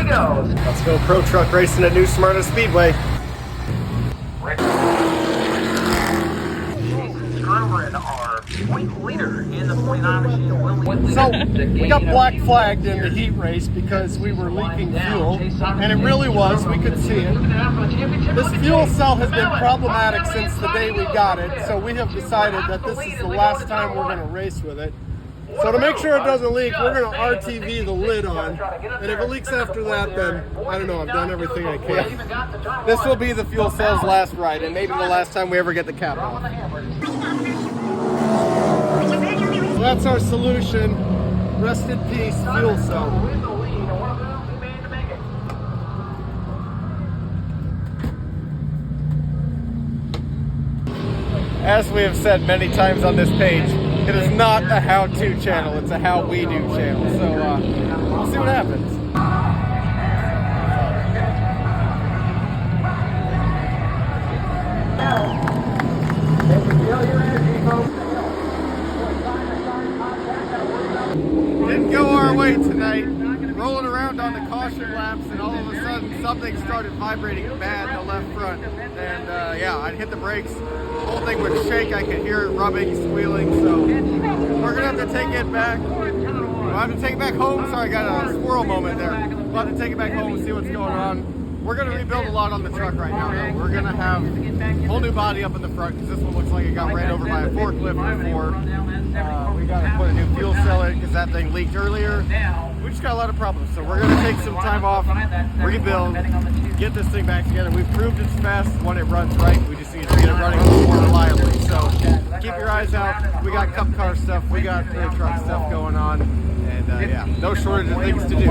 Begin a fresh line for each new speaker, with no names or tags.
we go.
Let's go pro truck racing at new Smyna Speedway.
Our point leader in the 49 machine.
So we got black flagged in the heat race because we were leaking fuel, and it really was, we could see it. This fuel cell has been problematic since the day we got it, so we have decided that this is the last time we're going to race with it. So to make sure it doesn't leak, we're going to RTV the lid on, and if it leaks after that, then I don't know, I've done everything I can. This will be the fuel cell's last ride, and maybe the last time we ever get the cap off. So that's our solution. Rest in peace, fuel cell. As we have said many times on this page, it is not a how-to channel, it's a how-we-do channel. So we'll see what happens. Didn't go our way tonight. Rolling around on the caution laps, and all of a sudden something started vibrating bad in the left front. And yeah, I'd hit the brakes. The whole thing would shake. I could hear it rubbing, squealing. So we're gonna have to take it back. We'll have to take it back home. Sorry, I got a squirrel moment there. We'll have to take it back home and see what's going on. We're gonna rebuild a lot on the truck right now, though. We're gonna have a whole new body up in the front because this one looks like it got ran over by a forklift before. We gotta put a new fuel cell in because that thing leaked earlier. We just got a lot of problems, so we're gonna take some time off, rebuild, get this thing back together. We've proved it's fast when it runs right. We just need to get it running more reliably. So keep your eyes out. We got cup car stuff, we got pro truck stuff going on, and yeah, no shortage of things to do.